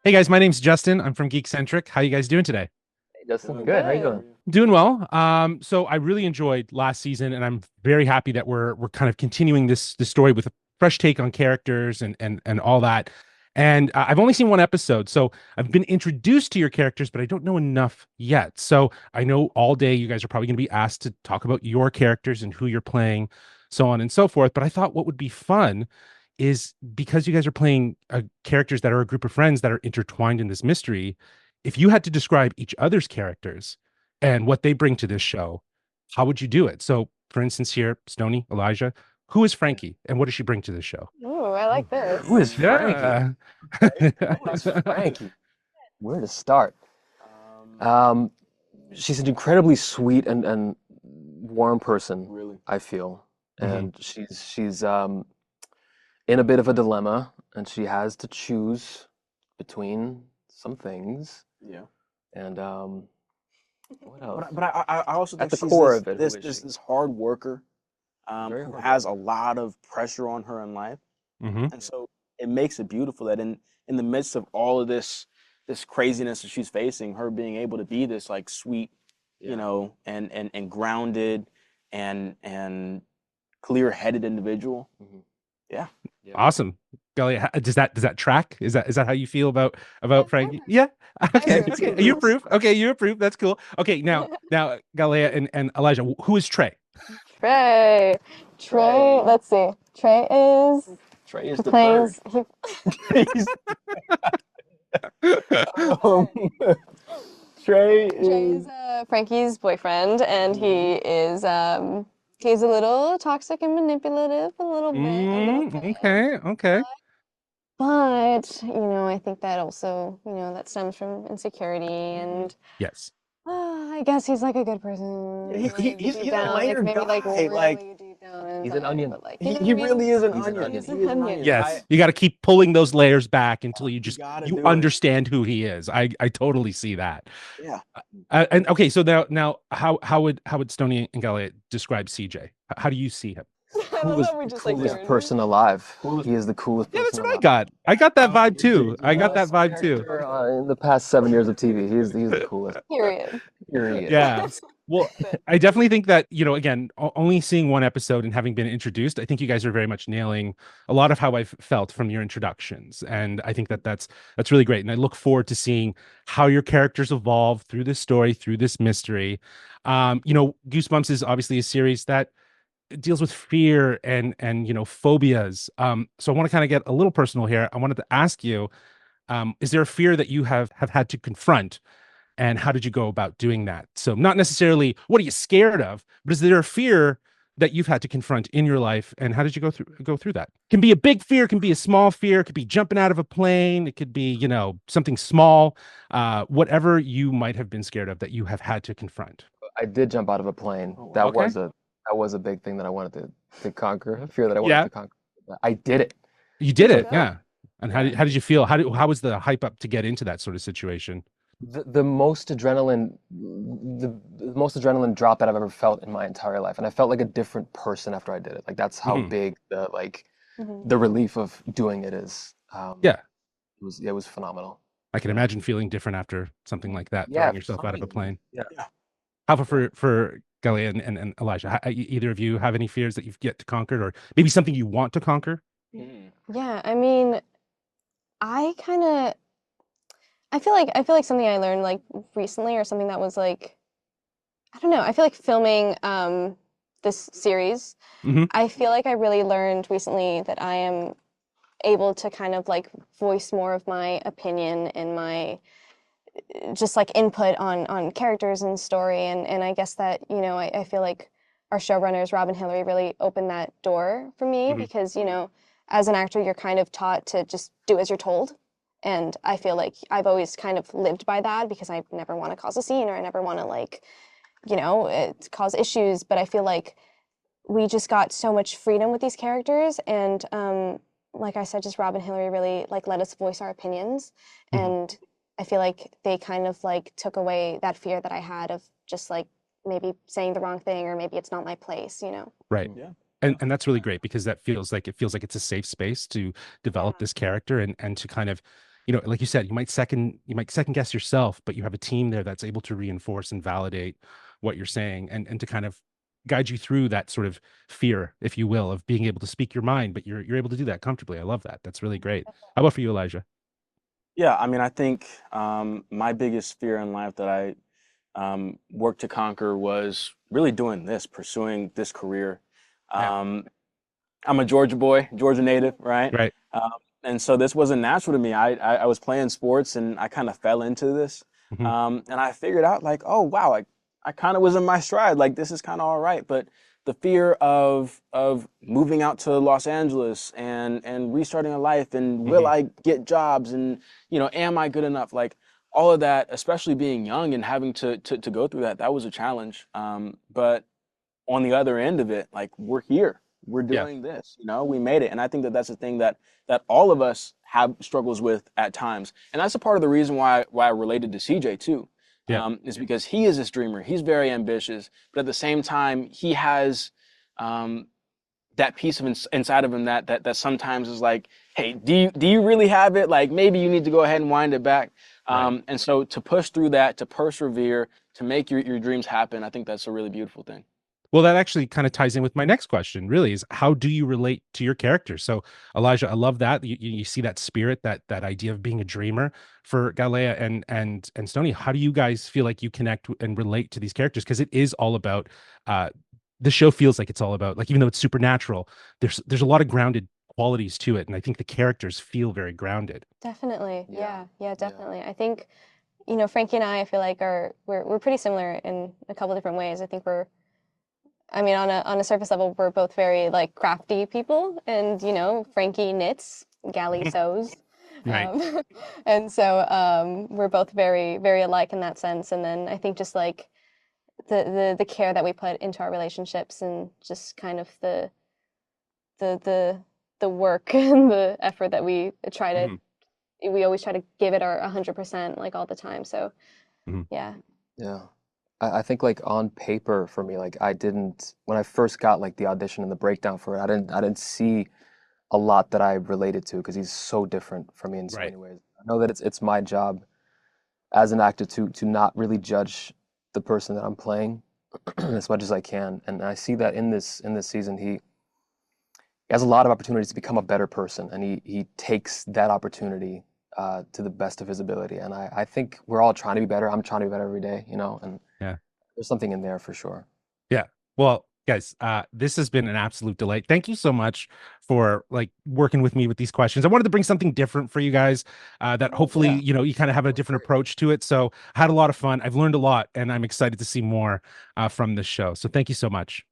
Hey guys, my name's Justin. I'm from Geekcentric. How you guys doing today? Hey, Justin, Doing good. How you good. doing? Doing well. So I really enjoyed last season, and I'm very happy that we're kind of continuing this story with a fresh take on characters and all that. And I've only seen one episode, so I've been introduced to your characters, but I don't know enough yet. So I know all day you guys are probably going to be asked to talk about your characters and who you're playing, so on and so forth. But I thought what would be fun is because you guys are playing characters that are a group of friends that are intertwined in this mystery. If you had to describe each other's characters and what they bring to this show, how would you do it? So, for instance, here, Stony, Elijah, who is Frankie and what does she bring to this show? Ooh, I like Who this. is Frankie? Yeah. Who is Frankie? Where to start? Um, Um, she's an incredibly sweet and warm person, really. I feel. Mhm. And she's in a bit of a dilemma, and she has to choose between some things. Yeah. And what else? But I also At think the she's core this of it, who this is this she? this hard worker, Very who hard has a worker. lot of pressure on her in life, Mhm. and so it makes it beautiful that in the midst of all of this craziness that she's facing, her being able to be this like sweet, Yeah. and grounded and clear-headed individual. Mhm. Yeah. Yeah. Awesome. Golly, does that track? Is that how you feel about That's Frankie? perfect. Yeah. I Okay. approve. It's Okay. good You news. approve. Okay, you approve. That's cool. Okay, now Galilea and Elijah, who is Trey? Trey. Trey, Trey. let's see. Trey is Trey is he the third. plays he He's, um, Trey Trey is. is Frankie's boyfriend and Mhm. he's a little toxic and manipulative a little bit. Okay, okay. But, I think that also, that stems from insecurity Mhm. and Yes. I guess he's like a good Yeah, person, like he's deep a down, like layered maybe like guy. Like really deep down he's an inside, onion. but like, you know what He I mean? really is an He's an onion. onion. He's He an He's is an an onion. onion. onion. Yes. You got to keep pulling those layers back until you You just gotta you do it. understand who he is. I totally see that. Yeah. And okay, so now how would Stony and Gallia describe CJ? How do you see him? I love Coolest how we just like coolest turned. person alive. Coolest. He is the coolest Yeah, that's person what I alive. got. I got that Oh, vibe too. I got that Best vibe too. character in the past 7 years of TV. He's the coolest. Period. Period. Yeah. Well, But I definitely think that, again, only seeing one episode and having been introduced, I think you guys are very much nailing a lot of how I've felt from your introductions. And I think that that's really great. And I look forward to seeing how your characters evolve through this story, through this mystery. Goosebumps is obviously a series that deals with fear and phobias. So I want to kind of get a little personal here. I wanted to ask you, is there a fear that you have had to confront, and how did you go about doing that? So not necessarily what are you scared of, but is there a fear that you've had to confront in your life, and how did you go through that? Can be a big fear, can be a small fear, it could be jumping out of a plane, it could be something small, whatever you might have been scared of that you have had to confront. I did jump out of a plane. Oh wow. That Okay. was a big thing that I wanted to conquer, a fear that I wanted Yeah, to conquer. I did it. you good did to it. go. Yeah. And how Yeah. did you feel? How was the hype up to get into that sort of situation? The most adrenaline drop that I've ever felt in my entire life. And I felt like a different person after I did it. Like that's how Mhm. big Mhm. the relief of doing it is. Yeah, It was phenomenal. I can Yeah. imagine feeling different after something like that, Yeah, throwing for yourself some out of a reason. plane. Yeah. Yeah. How about Yeah. for Kelly and Elijah? Either of you have any fears that you've yet to conquer, or maybe something you want to conquer? Mm. Yeah, I mean, I kind of I feel like something I learned like recently or something that was like I don't know. I feel like filming this series, Hmm. I feel like I really learned recently that I am able to kind of like voice more of my opinion and my just like input on characters and story and I guess that I feel like our showrunners Rob and Hillary really opened that door for me Hmm. because as an actor you're kind of taught to just do as you're told and I feel like I've always kind of lived by that because I never want to cause a scene or I never want to like cause issues but I feel like we just got so much freedom with these characters and like I said just Rob and Hillary really like let us voice our opinions Hmm. and I feel like they kind of like took away that fear that I had of just like maybe saying the wrong thing or maybe it's not my place. Right. Yeah. And that's really great because that feels like it's a safe space to develop Yeah. this character and to kind of you know, like you said, you might second guess yourself, but you have a team there that's able to reinforce and validate what you're saying, and to kind of guide you through that sort of fear, if you will, of being able to speak your mind, but you're able to do that comfortably. I love that. That's really great. How about for you, Elijah? Yeah, I mean, I think my biggest fear in life that I worked to conquer was really doing this, pursuing this career. Yeah. I'm a Georgia boy, Georgia native, right? Right. And so this wasn't natural to me. I was playing sports and I kind of fell into this. Mhm. And I figured out like, oh wow, I kind of was in my stride. Like this is kind of all right. But the fear of moving out to Los Angeles and restarting a life and will Mhm. I get jobs and am I good enough? Like all of that, especially being young and having to go through that was a challenge. But on the other end of it, like we're here, we're Yeah. doing this, we made it. And I think that that's the thing that all of us have struggles with at times. And that's a part of the reason why I related to CJ too, Yeah. is because he is this dreamer. He's very ambitious, but at the same time, he has that piece of inside of him that sometimes is like, hey, do you really have it? Like maybe you need to go ahead and wind it back. Right. And so to push through that, to persevere, to make your dreams happen, I think that's a really beautiful thing. Well, that actually kind of ties in with my next question, really, is how do you relate to your characters? So, Elijah, I love that. You see that spirit, that idea of being a dreamer for Galilea and Stony. How do you guys feel like you connect and relate to these characters? Because it is all about the show feels like it's all about, like, even though it's supernatural, there's a lot of grounded qualities to it. And I think the characters feel very grounded. Definitely. Yeah. Yeah, definitely. I think, Frankie and I feel like we're pretty similar in a couple different ways. I think on a surface level, we're both very like crafty people, and Frankie knits, Gally sews, Right. and so we're both very very alike in that sense. And then I think just like the care that we put into our relationships, and just kind of the work and the effort that we try to Mhm. we always try to give it our 100% like all the time. So Mhm. yeah. Yeah. I think like on paper for me, like when I first got like the audition and the breakdown for it, I didn't see a lot that I related to because he's so different from me in so Right. many ways. I know that it's my job as an actor to not really judge the person that I'm playing as much as I can. And I see that in this season, he has a lot of opportunities to become a better person, and he takes that opportunity to the best of his ability. And I think we're all trying to be better. I'm trying to be better every day, and Yeah. there's something in there for sure. Yeah. Well, guys, this has been an absolute delight. Thank you so much for like working with me with these questions. I wanted to bring something different for you guys, that hopefully, Yeah. you kind of have a different approach to it. So I had a lot of fun. I've learned a lot, and I'm excited to see more from this show. So thank you so much.